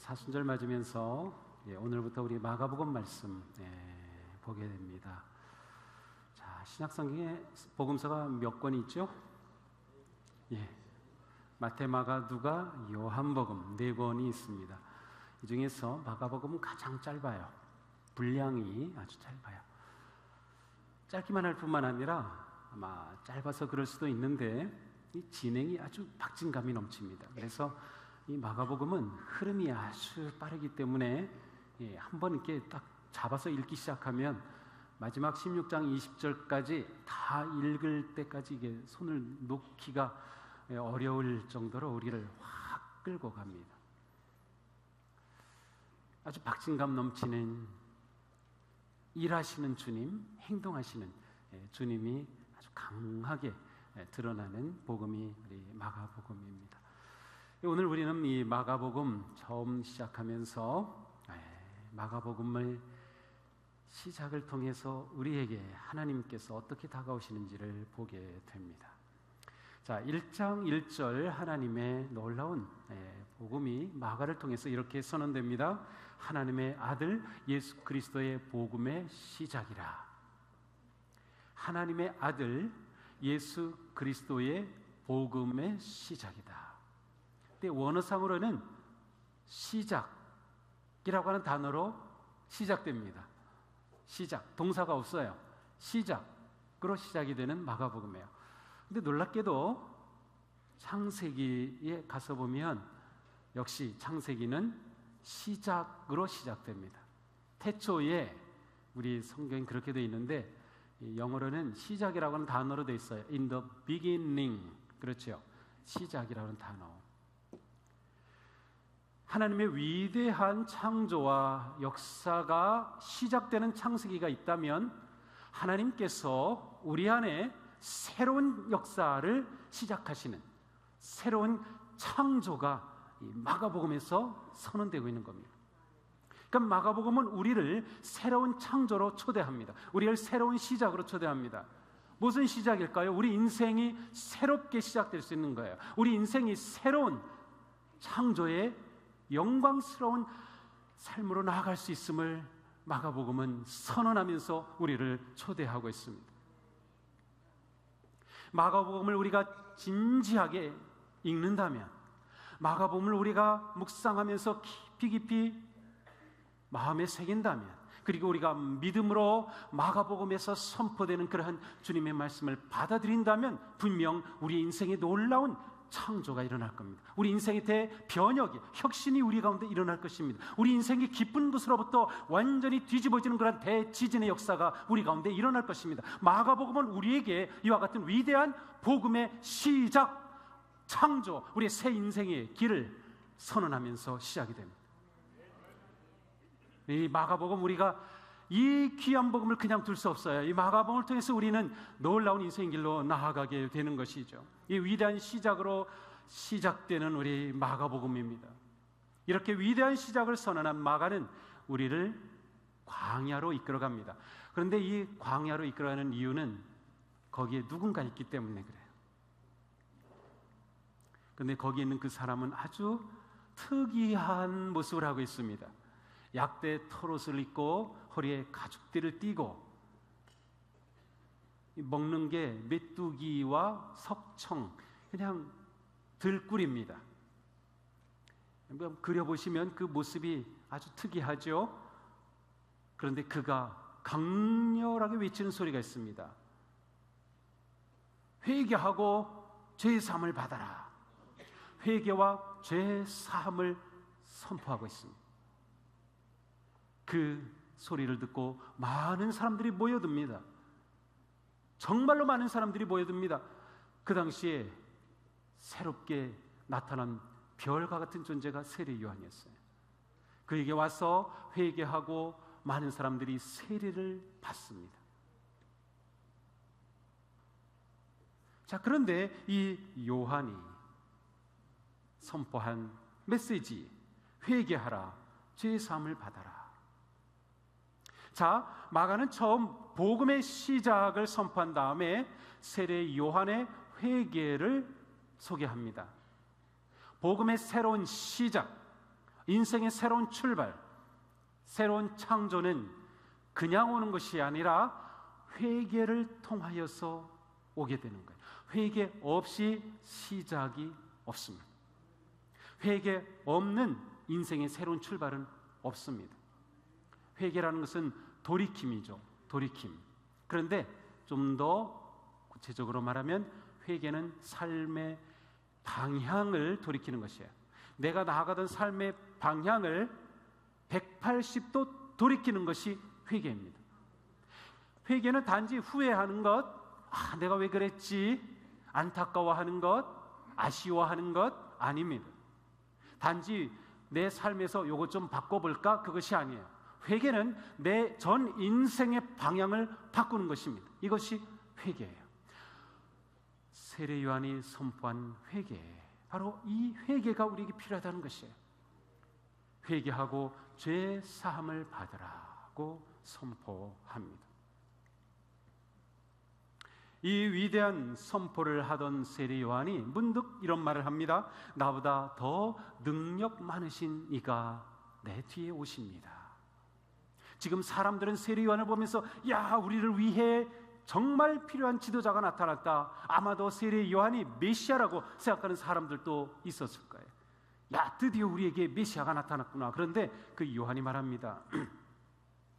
사순절 맞으면서 오늘부터 우리 마가복음 말씀 보게 됩니다. 자, 신약성경에 복음서가 몇 권이 있죠? 마태, 마가, 누가, 요한복음 4권이 있습니다. 이 중에서 마가복음은 가장 짧아요. 분량이 아주 짧아요. 짧기만 할 뿐만 아니라 아마 짧아서 그럴 수도 있는데 이 진행이 아주 박진감이 넘칩니다. 그래서 이 마가복음은 흐름이 아주 빠르기 때문에 한번 이렇게 딱 잡아서 읽기 시작하면 마지막 16장 20절까지 다 읽을 때까지 이게 손을 놓기가 어려울 정도로 우리를 확 끌고 갑니다. 아주 박진감 넘치는 일하시는 주님, 행동하시는 주님이 아주 강하게 드러나는 복음이 우리 마가복음입니다. 오늘 우리는 이 마가복음 처음 시작하면서 마가복음을 시작을 통해서 우리에게 하나님께서 어떻게 다가오시는지를 보게 됩니다. 자, 1장 1절 하나님의 놀라운 복음이 마가를 통해서 이렇게 선언됩니다. 하나님의 아들 예수 그리스도의 복음의 시작이라. 하나님의 아들 예수 그리스도의 복음의 시작이다. 근데 원어상으로는 시작이라고 하는 단어로 시작됩니다. 시작, 동사가 없어요. 시작으로 시작이 되는 마가복음이에요. 근데 놀랍게도 창세기에 가서 보면 역시 창세기는 시작으로 시작됩니다. 태초에 우리 성경이 그렇게 되어 있는데 영어로는 시작이라고 하는 단어로 되어 있어요. In the beginning. 그렇죠. 시작이라고 하는 단어. 하나님의 위대한 창조와 역사가 시작되는 창세기가 있다면 하나님께서 우리 안에 새로운 역사를 시작하시는 새로운 창조가 이 마가복음에서 선언되고 있는 겁니다. 그러니까 마가복음은 우리를 새로운 창조로 초대합니다. 우리를 새로운 시작으로 초대합니다. 무슨 시작일까요? 우리 인생이 새롭게 시작될 수 있는 거예요. 우리 인생이 새로운 창조의 영광스러운 삶으로 나아갈 수 있음을 마가복음은 선언하면서 우리를 초대하고 있습니다. 마가복음을 우리가 진지하게 읽는다면, 마가복음을 우리가 묵상하면서 깊이 마음에 새긴다면, 그리고 우리가 믿음으로 마가복음에서 선포되는 그러한 주님의 말씀을 받아들인다면 분명 우리 인생에 놀라운 창조가 일어날 겁니다. 우리 인생의 대변혁이, 혁신이 우리 가운데 일어날 것입니다. 우리 인생의 깊은 곳으로부터 완전히 뒤집어지는 그런 대지진의 역사가 우리 가운데 일어날 것입니다. 마가복음은 우리에게 이와 같은 위대한 복음의 시작, 창조, 우리의 새 인생의 길을 선언하면서 시작이 됩니다. 이 마가복음, 우리가 이 귀한 복음을 그냥 둘 수 없어요. 이 마가복음을 통해서 우리는 놀라운 인생의 길로 나아가게 되는 것이죠. 이 위대한 시작으로 시작되는 우리 마가복음입니다. 이렇게 위대한 시작을 선언한 마가는 우리를 광야로 이끌어갑니다. 그런데 이 광야로 이끌어가는 이유는 거기에 누군가 있기 때문에 그래요. 그런데 거기에 있는 그 사람은 아주 특이한 모습을 하고 있습니다. 약대 털옷을 입고 허리에 가죽띠를 띠고 먹는 게 메뚜기와 석청, 그냥 들꿀입니다. 그려보시면 그 모습이 아주 특이하죠. 그런데 그가 강렬하게 외치는 소리가 있습니다. 회개하고 죄사함을 받아라. 회개와 죄사함을 선포하고 있습니다. 그 소리를 듣고 많은 사람들이 모여듭니다. 정말로 많은 사람들이 모여듭니다. 그 당시에 새롭게 나타난 별과 같은 존재가 세례 요한이었어요. 그에게 와서 회개하고 많은 사람들이 세례를 받습니다. 자, 그런데 이 요한이 선포한 메시지, 회개하라, 죄사함을 받아라. 자, 마가는 처음 복음의 시작을 선포한 다음에 세례 요한의 회개를 소개합니다. 복음의 새로운 시작, 인생의 새로운 출발, 새로운 창조는 그냥 오는 것이 아니라 회개를 통하여서 오게 되는 거예요. 회개 없이 시작이 없습니다. 회개 없는 인생의 새로운 출발은 없습니다. 회개라는 것은 돌이킴이죠. 돌이킴. 그런데 좀 더 구체적으로 말하면 회개는 삶의 방향을 돌이키는 것이에요. 내가 나아가던 삶의 방향을 180도 돌이키는 것이 회개입니다. 회개는 단지 후회하는 것, 내가 왜 그랬지? 안타까워하는 것, 아쉬워하는 것 아닙니다. 단지 내 삶에서 이것 좀 바꿔볼까? 그것이 아니에요. 회개는 내 전 인생의 방향을 바꾸는 것입니다. 이것이 회개예요. 세례 요한이 선포한 회개, 바로 이 회개가 우리에게 필요하다는 것이에요. 회개하고 죄 사함을 받으라고 선포합니다. 이 위대한 선포를 하던 세례 요한이 문득 이런 말을 합니다. 나보다 더 능력 많으신 이가 내 뒤에 오십니다. 지금 사람들은 세례 요한을 보면서 우리를 위해 정말 필요한 지도자가 나타났다. 아마도 세례 요한이 메시아라고 생각하는 사람들도 있었을 거예요. 드디어 우리에게 메시아가 나타났구나. 그런데 그 요한이 말합니다.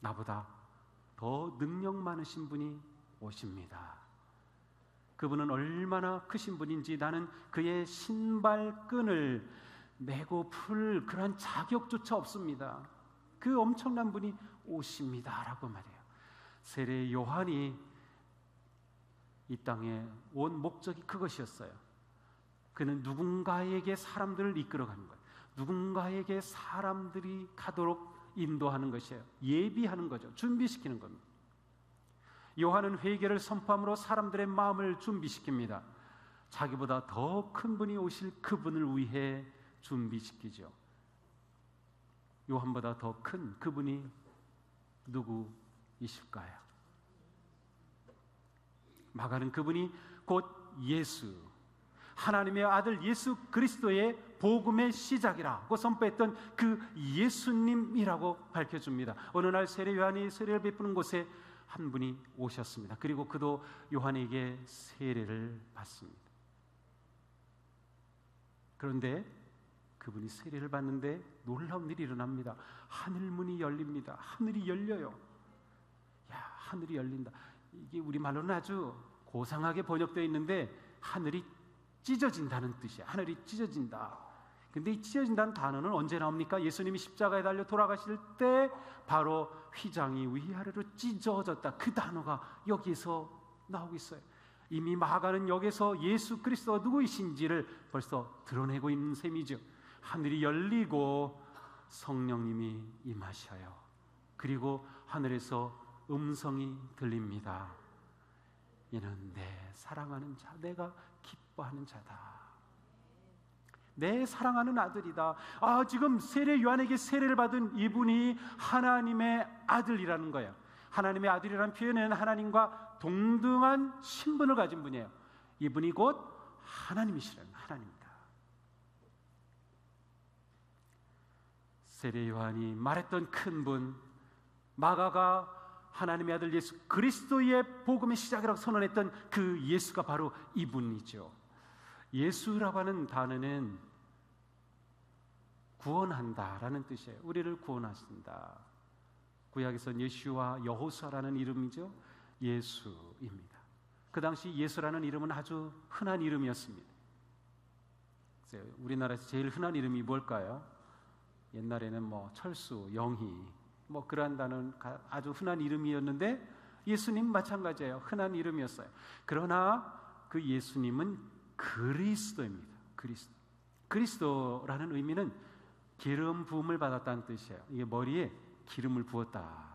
나보다 더 능력 많으신 분이 오십니다. 그분은 얼마나 크신 분인지 나는 그의 신발끈을 메고 풀 그런 자격조차 없습니다. 그 엄청난 분이 오십니다 라고 말해요. 세례 요한이 이 땅에 온 목적이 그것이었어요. 그는 누군가에게 사람들을 이끌어가는 거예요. 누군가에게 사람들이 가도록 인도하는 것이에요. 예비하는 거죠. 준비시키는 겁니다. 요한은 회개를 선포함으로 사람들의 마음을 준비시킵니다. 자기보다 더 큰 분이 오실 그분을 위해 준비시키죠. 요한보다 더 큰 그분이 누구이실까요? 마가는 그분이 곧 예수, 하나님의 아들 예수 그리스도의 복음의 시작이라고 선포했던 그 예수님이라고 밝혀줍니다. 어느 날 세례 요한이 세례를 베푸는 곳에 한 분이 오셨습니다. 그리고 그도 요한에게 세례를 받습니다. 그런데 그분이 세례를 받는데 놀라운 일이 일어납니다. 하늘문이 열립니다. 하늘이 열려요. 하늘이 열린다. 이게 우리말로는 아주 고상하게 번역되어 있는데 하늘이 찢어진다는 뜻이에요. 하늘이 찢어진다. 근데 이 찢어진다는 단어는 언제 나옵니까? 예수님이 십자가에 달려 돌아가실 때 바로 휘장이 위아래로 찢어졌다. 그 단어가 여기서 나오고 있어요. 이미 마가는 여기서 예수 그리스도가 누구이신지를 벌써 드러내고 있는 셈이죠. 하늘이 열리고 성령님이 임하셔요. 그리고 하늘에서 음성이 들립니다. 이는 내 사랑하는 자, 내가 기뻐하는 자다. 내 사랑하는 아들이다. 지금 세례 요한에게 세례를 받은 이분이 하나님의 아들이라는 거예요. 하나님의 아들이라는 표현은 하나님과 동등한 신분을 가진 분이에요. 이분이 곧 하나님이시라는 하나님입니다. 세례 요한이 말했던 큰 분, 마가가 하나님의 아들 예수 그리스도의 복음의 시작이라고 선언했던 그 예수가 바로 이분이죠. 예수라고 하는 단어는 구원한다라는 뜻이에요. 우리를 구원하신다. 구약에서는 예슈와 여호수아라는 이름이죠. 예수입니다. 그 당시 예수라는 이름은 아주 흔한 이름이었습니다. 우리나라에서 제일 흔한 이름이 뭘까요? 옛날에는 철수, 영희 그러한 단어는 아주 흔한 이름이었는데 예수님 마찬가지예요. 흔한 이름이었어요. 그러나 그 예수님은 그리스도입니다. 그리스도라는 의미는 기름 부음을 받았다는 뜻이에요. 이게 머리에 기름을 부었다.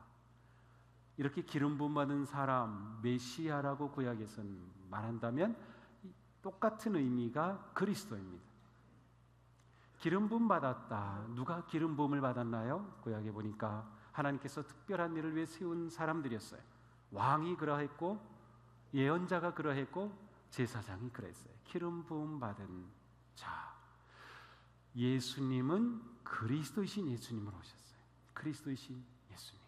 이렇게 기름 부음 받은 사람, 메시아라고 구약에서는 말한다면 똑같은 의미가 그리스도입니다. 기름 부음 받았다. 누가 기름 부음을 받았나요? 구약에 보니까 하나님께서 특별한 일을 위해 세운 사람들이었어요. 왕이 그러했고 예언자가 그러했고 제사장이 그랬어요. 기름 부음 받은 자. 예수님은 그리스도이신 예수님으로 오셨어요. 그리스도이신 예수님.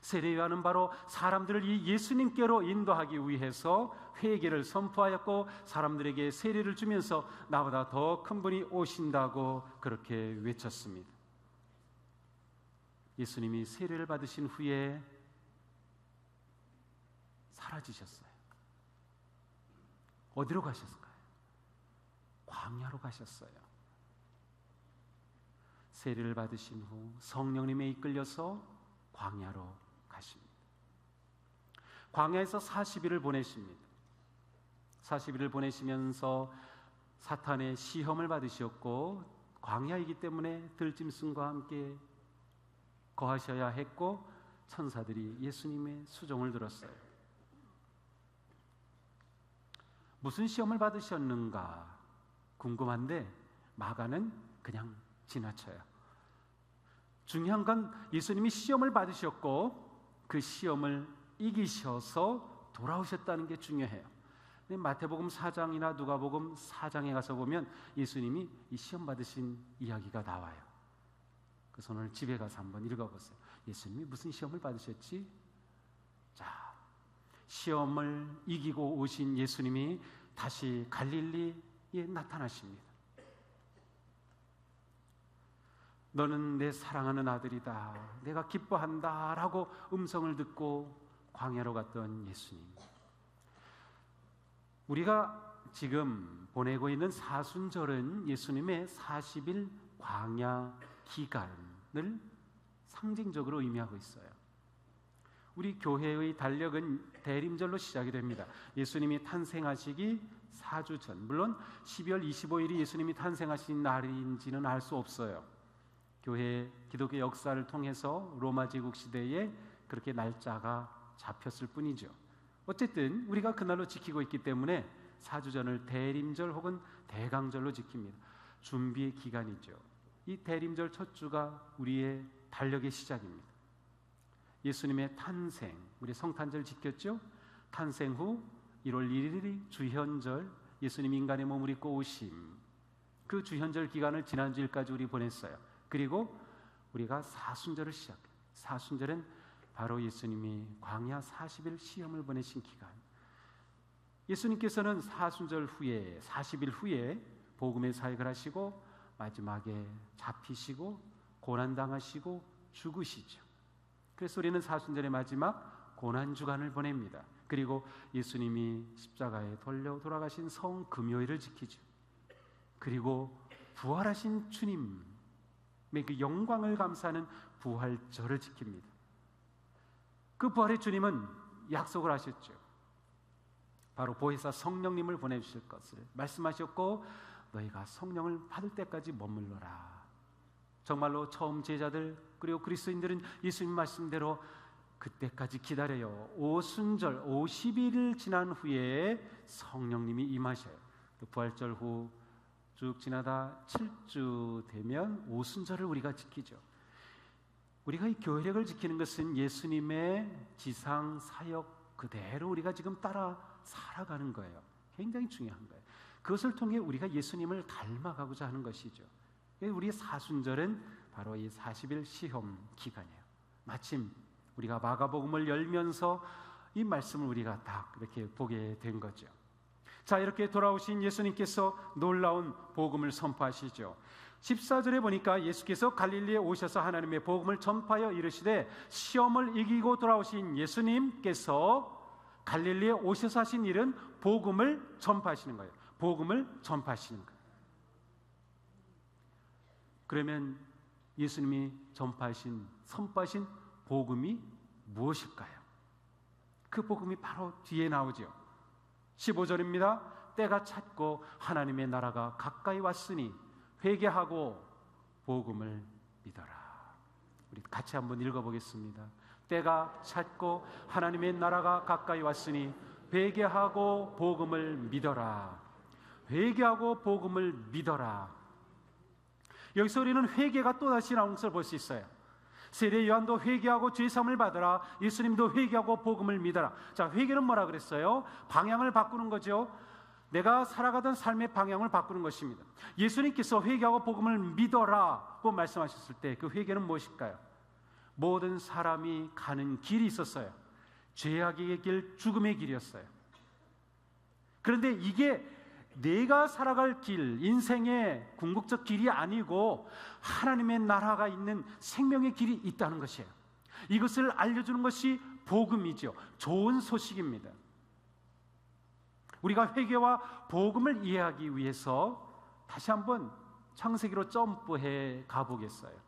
세례요한은 바로 사람들을 이 예수님께로 인도하기 위해서 회개를 선포하였고 사람들에게 세례를 주면서 나보다 더 큰 분이 오신다고 그렇게 외쳤습니다. 예수님이 세례를 받으신 후에 사라지셨어요. 어디로 가셨을까요? 광야로 가셨어요. 세례를 받으신 후 성령님에 이끌려서 광야로 가십니다. 광야에서 40일을 보내십니다. 40일을 보내시면서 사탄의 시험을 받으셨고 광야이기 때문에 들짐승과 함께 거하셔야 했고 천사들이 예수님의 수종을 들었어요. 무슨 시험을 받으셨는가 궁금한데 마가는 그냥 지나쳐요. 중요한 건 예수님이 시험을 받으셨고 그 시험을 이기셔서 돌아오셨다는 게 중요해요. 마태복음 4장이나 누가복음 4장에 가서 보면 예수님이 이 시험 받으신 이야기가 나와요. 그래서 오늘 집에 가서 한번 읽어보세요. 예수님이 무슨 시험을 받으셨지? 자, 시험을 이기고 오신 예수님이 다시 갈릴리에 나타나십니다. 너는 내 사랑하는 아들이다, 내가 기뻐한다 라고 음성을 듣고 광야로 갔던 예수님. 우리가 지금 보내고 있는 사순절은 예수님의 40일 광야 기간을 상징적으로 의미하고 있어요. 우리 교회의 달력은 대림절로 시작이 됩니다. 예수님이 탄생하시기 4주 전, 물론 12월 25일이 예수님이 탄생하신 날인지는 알 수 없어요. 교회 기독교 역사를 통해서 로마 제국 시대에 그렇게 날짜가 잡혔을 뿐이죠. 어쨌든 우리가 그날로 지키고 있기 때문에 4주 전을 대림절 혹은 대강절로 지킵니다. 준비의 기간이죠. 이 대림절 첫 주가 우리의 달력의 시작입니다. 예수님의 탄생, 우리 성탄절 지켰죠? 탄생 후 1월 1일이 주현절, 예수님 인간의 몸을 입고 오심. 그 주현절 기간을 지난주일까지 우리 보냈어요. 그리고 우리가 사순절을 시작해요. 사순절은 바로 예수님이 광야 40일 시험을 보내신 기간. 예수님께서는 사순절 후에 40일 후에 복음의 사역을 하시고 마지막에 잡히시고 고난당하시고 죽으시죠. 그래서 우리는 사순절의 마지막 고난주간을 보냅니다. 그리고 예수님이 십자가에 돌아가신 성금요일을 지키죠. 그리고 부활하신 주님의 그 영광을 감사하는 부활절을 지킵니다. 그 부활의 주님은 약속을 하셨죠. 바로 보혜사 성령님을 보내주실 것을 말씀하셨고 너희가 성령을 받을 때까지 머물러라. 정말로 처음 제자들 그리고 그리스도인들은 예수님 말씀대로 그때까지 기다려요. 오순절 50일을 지난 후에 성령님이 임하셔요. 또 부활절 후 쭉 지나다 7주 되면 오순절을 우리가 지키죠. 우리가 이 교회력을 지키는 것은 예수님의 지상 사역 그대로 우리가 지금 따라 살아가는 거예요. 굉장히 중요한 거예요. 그것을 통해 우리가 예수님을 닮아가고자 하는 것이죠. 우리의 사순절은 바로 이 40일 시험 기간이에요. 마침 우리가 마가복음을 열면서 이 말씀을 우리가 딱 이렇게 보게 된 거죠. 자, 이렇게 돌아오신 예수님께서 놀라운 복음을 선포하시죠. 14절에 보니까 예수께서 갈릴리에 오셔서 하나님의 복음을 전파하여 이르시되, 시험을 이기고 돌아오신 예수님께서 갈릴리에 오셔서 하신 일은 복음을 전파하시는 거예요. 복음을 전파하시는 거예요. 그러면 예수님이 선포하신 복음이 무엇일까요? 그 복음이 바로 뒤에 나오죠. 15절입니다. 때가 찼고 하나님의 나라가 가까이 왔으니 회개하고 복음을 믿어라. 우리 같이 한번 읽어보겠습니다. 때가 찼고 하나님의 나라가 가까이 왔으니 회개하고 복음을 믿어라. 회개하고 복음을 믿어라. 여기서 우리는 회개가 또다시 나오는 것을 볼 수 있어요. 세례 요한도 회개하고 죄사함을 받으라. 예수님도 회개하고 복음을 믿어라. 자, 회개는 뭐라 그랬어요? 방향을 바꾸는 거죠. 내가 살아가던 삶의 방향을 바꾸는 것입니다. 예수님께서 회개하고 복음을 믿어라고 말씀하셨을 때 그 회개는 무엇일까요? 모든 사람이 가는 길이 있었어요. 죄악의 길, 죽음의 길이었어요. 그런데 이게 내가 살아갈 길, 인생의 궁극적 길이 아니고 하나님의 나라가 있는 생명의 길이 있다는 것이에요. 이것을 알려주는 것이 복음이죠. 좋은 소식입니다. 우리가 회개와 복음을 이해하기 위해서 다시 한번 창세기로 점프해 가보겠어요.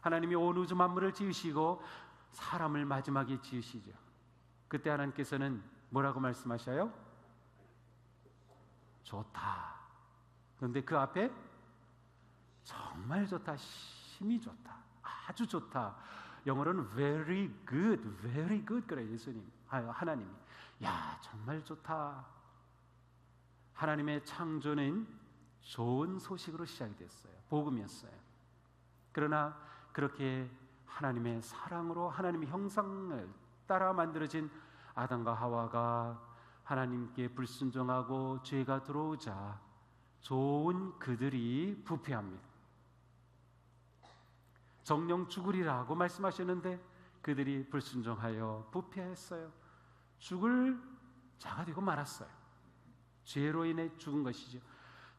하나님이 온 우주 만물을 지으시고 사람을 마지막에 지으시죠. 그때 하나님께서는 뭐라고 말씀하셔요? 좋다. 그런데 그 앞에 정말 좋다, 심히 좋다, 아주 좋다. 영어로는 very good 그래요. 예수님, 하나님이 야 정말 좋다. 하나님의 창조는 좋은 소식으로 시작이 됐어요. 복음이었어요. 그러나 그렇게 하나님의 사랑으로 하나님의 형상을 따라 만들어진 아담과 하와가 하나님께 불순종하고 죄가 들어오자 좋은 그들이 부패합니다. 정령 죽으리라고 말씀하셨는데 그들이 불순종하여 부패했어요. 죽을 자가 되고 말았어요. 죄로 인해 죽은 것이죠.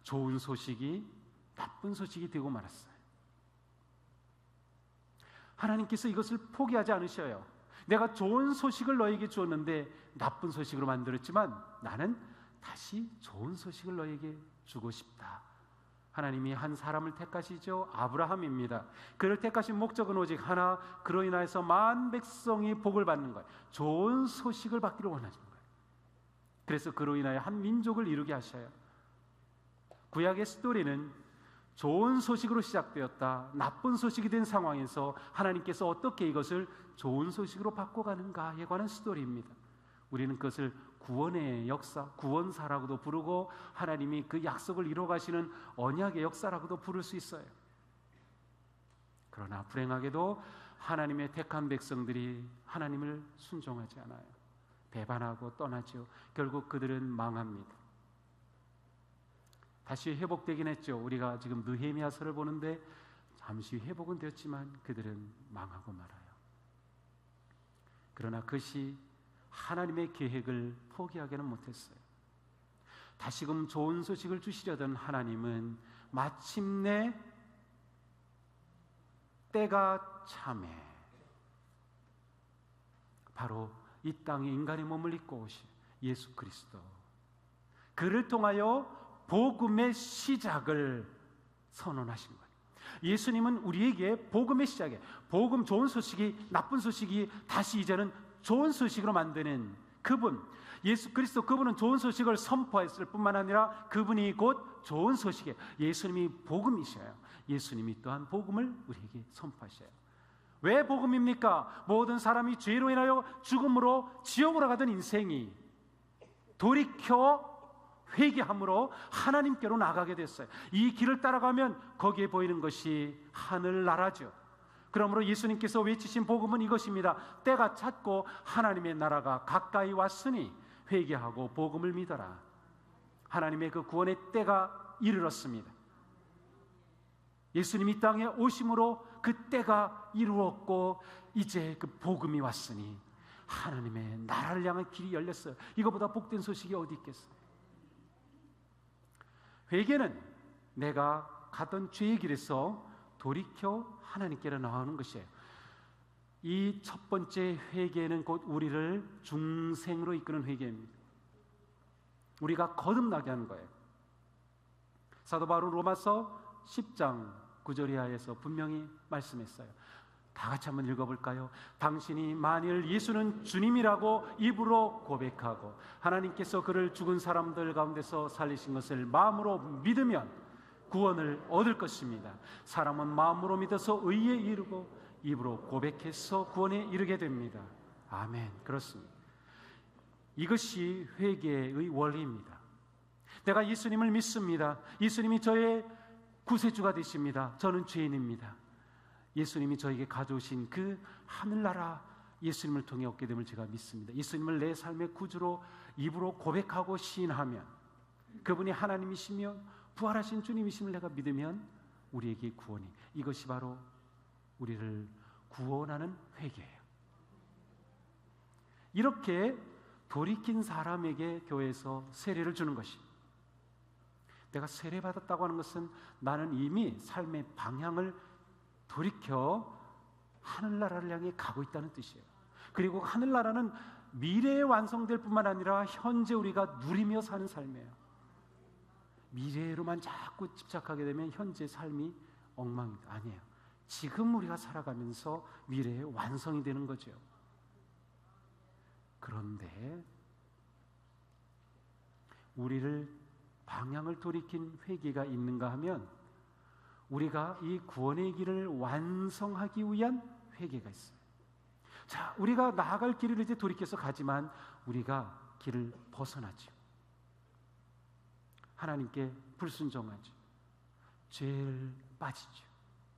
좋은 소식이 나쁜 소식이 되고 말았어요. 하나님께서 이것을 포기하지 않으셔요. 내가 좋은 소식을 너에게 주었는데 나쁜 소식으로 만들었지만 나는 다시 좋은 소식을 너에게 주고 싶다. 하나님이 한 사람을 택하시죠. 아브라함입니다. 그를 택하신 목적은 오직 하나, 그로 인하여서 만 백성이 복을 받는 거예요. 좋은 소식을 받기를 원하시는 거예요. 그래서 그로 인하여 한 민족을 이루게 하셔요. 구약의 스토리는 좋은 소식으로 시작되었다. 나쁜 소식이 된 상황에서 하나님께서 어떻게 이것을 좋은 소식으로 바꿔가는가에 관한 스토리입니다. 우리는 그것을 구원의 역사, 구원사라고도 부르고 하나님이 그 약속을 이루어가시는 언약의 역사라고도 부를 수 있어요. 그러나 불행하게도 하나님의 택한 백성들이 하나님을 순종하지 않아요. 배반하고 떠나죠. 결국 그들은 망합니다. 다시 회복되긴 했죠. 우리가 지금 느헤미야서를 보는데 잠시 회복은 되었지만 그들은 망하고 말아요. 그러나 그것이 하나님의 계획을 포기하기는 못했어요. 다시금 좋은 소식을 주시려던 하나님은 마침내 때가 참에 바로 이 땅에 인간의 몸을 입고 오신 예수 그리스도, 그를 통하여 복음의 시작을 선언하신 거예요. 예수님은 우리에게 복음의 시작에, 복음 좋은 소식이 나쁜 소식이 다시 이제는 좋은 소식으로 만드는 그분, 예수 그리스도, 그분은 좋은 소식을 선포했을 뿐만 아니라 그분이 곧 좋은 소식이에요. 예수님이 복음이셔요. 예수님이 또한 복음을 우리에게 선포하셔요. 왜 복음입니까? 모든 사람이 죄로 인하여 죽음으로 지옥으로 가던 인생이 돌이켜 회개함으로 하나님께로 나가게 됐어요. 이 길을 따라가면 거기에 보이는 것이 하늘나라죠. 그러므로 예수님께서 외치신 복음은 이것입니다. 때가 찼고 하나님의 나라가 가까이 왔으니 회개하고 복음을 믿어라. 하나님의 그 구원의 때가 이르렀습니다. 예수님이 이 땅에 오심으로 그 때가 이루었고 이제 그 복음이 왔으니 하나님의 나라를 향한 길이 열렸어요. 이거보다 복된 소식이 어디 있겠어요? 회개는 내가 가던 죄의 길에서 돌이켜 하나님께로 나오는 것이에요. 이 첫 번째 회개는 곧 우리를 중생으로 이끄는 회개입니다. 우리가 거듭나게 하는 거예요. 사도 바울은 로마서 10장 9절 이하에서 분명히 말씀했어요. 다 같이 한번 읽어볼까요? 당신이 만일 예수는 주님이라고 입으로 고백하고 하나님께서 그를 죽은 사람들 가운데서 살리신 것을 마음으로 믿으면 구원을 얻을 것입니다. 사람은 마음으로 믿어서 의에 이르고 입으로 고백해서 구원에 이르게 됩니다. 아멘. 그렇습니다. 이것이 회개의 원리입니다. 내가 예수님을 믿습니다. 예수님이 저의 구세주가 되십니다. 저는 죄인입니다. 예수님이 저에게 가져오신 그 하늘나라 예수님을 통해 얻게 됨을 제가 믿습니다. 예수님을 내 삶의 구주로 입으로 고백하고 시인하면 그분이 하나님이시며 부활하신 주님이심을 내가 믿으면 우리에게 구원이, 이것이 바로 우리를 구원하는 회개예요. 이렇게 돌이킨 사람에게 교회에서 세례를 주는 것이, 내가 세례받았다고 하는 것은 나는 이미 삶의 방향을 돌이켜 하늘나라를 향해 가고 있다는 뜻이에요. 그리고 하늘나라는 미래에 완성될 뿐만 아니라 현재 우리가 누리며 사는 삶이에요. 미래로만 자꾸 집착하게 되면 현재 삶이 엉망입니다. 아니에요. 지금 우리가 살아가면서 미래의 완성이 되는 거죠. 그런데 우리를 방향을 돌이킨 회개가 있는가 하면 우리가 이 구원의 길을 완성하기 위한 회개가 있어요. 자, 우리가 나아갈 길을 이제 돌이켜서 가지만 우리가 길을 벗어나죠. 하나님께 불순종하죠. 죄를 빠지죠.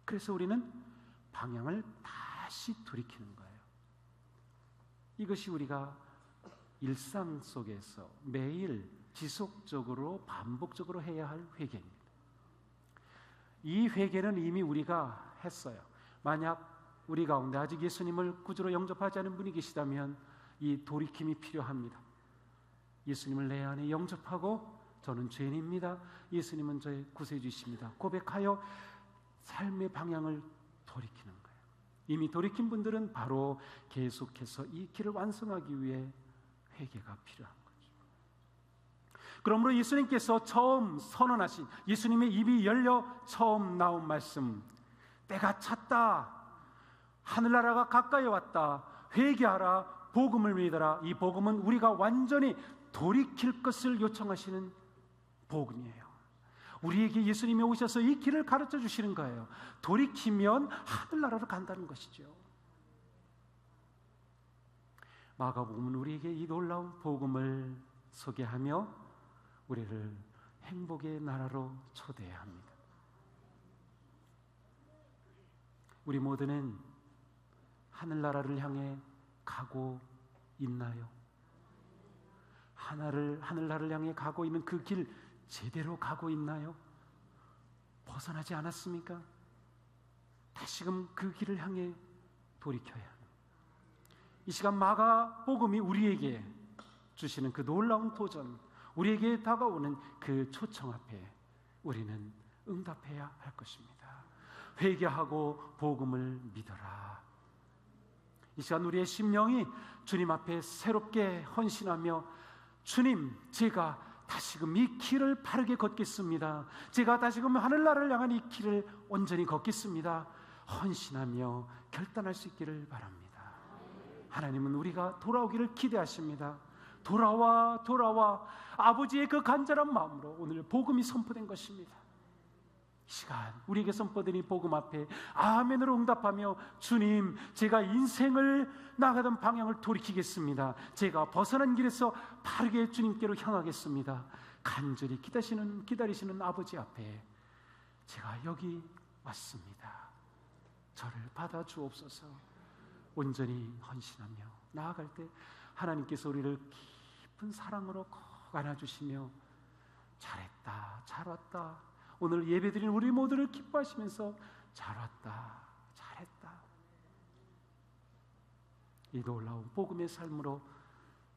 그래서 우리는 방향을 다시 돌이키는 거예요. 이것이 우리가 일상 속에서 매일 지속적으로 반복적으로 해야 할 회개입니다. 이 회개는 이미 우리가 했어요. 만약 우리 가운데 아직 예수님을 구주로 영접하지 않은 분이 계시다면 이 돌이킴이 필요합니다. 예수님을 내 안에 영접하고 저는 죄인입니다. 예수님은 저의 구세주이십니다. 고백하여 삶의 방향을 돌이키는 거예요. 이미 돌이킨 분들은 바로 계속해서 이 길을 완성하기 위해 회개가 필요한 거죠. 그러므로 예수님께서 처음 선언하신, 예수님의 입이 열려 처음 나온 말씀, 때가 찼다, 하늘나라가 가까이 왔다, 회개하라, 복음을 믿어라. 이 복음은 우리가 완전히 돌이킬 것을 요청하시는 복음이에요. 우리에게 예수님이 오셔서 이 길을 가르쳐 주시는 거예요. 돌이키면 하늘나라로 간다는 것이죠. 마가복음은 우리에게 이 놀라운 복음을 소개하며 우리를 행복의 나라로 초대해야 합니다. 우리 모두는 하늘나라를 향해 가고 있나요? 하늘나라를 향해 가고 있는 그 길 제대로 가고 있나요? 벗어나지 않았습니까? 다시금 그 길을 향해 돌이켜야 합니다. 이 시간 마가복음이 우리에게 주시는 그 놀라운 도전, 우리에게 다가오는 그 초청 앞에 우리는 응답해야 할 것입니다. 회개하고 복음을 믿어라. 이 시간 우리의 심령이 주님 앞에 새롭게 헌신하며, 주님, 제가 다시금 이 길을 바르게 걷겠습니다. 제가 다시금 하늘나라를 향한 이 길을 온전히 걷겠습니다. 헌신하며 결단할 수 있기를 바랍니다. 하나님은 우리가 돌아오기를 기대하십니다. 돌아와, 돌아와. 아버지의 그 간절한 마음으로 오늘 복음이 선포된 것입니다. 이 시간 우리에게 선포된 이 복음 앞에 아멘으로 응답하며, 주님, 제가 인생을 나가던 방향을 돌이키겠습니다. 제가 벗어난 길에서 바르게 주님께로 향하겠습니다. 간절히 기다리시는 아버지 앞에 제가 여기 왔습니다. 저를 받아 주옵소서. 온전히 헌신하며 나아갈 때 하나님께서 우리를 깊은 사랑으로 꼭 안아주시며, 잘했다, 잘 왔다, 오늘 예배드린 우리 모두를 기뻐하시면서 잘 왔다, 잘했다, 이 놀라운 복음의 삶으로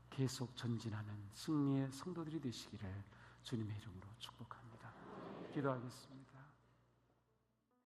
계속 전진하는 승리의 성도들이 되시기를 주님의 이름으로 축복합니다. 기도하겠습니다.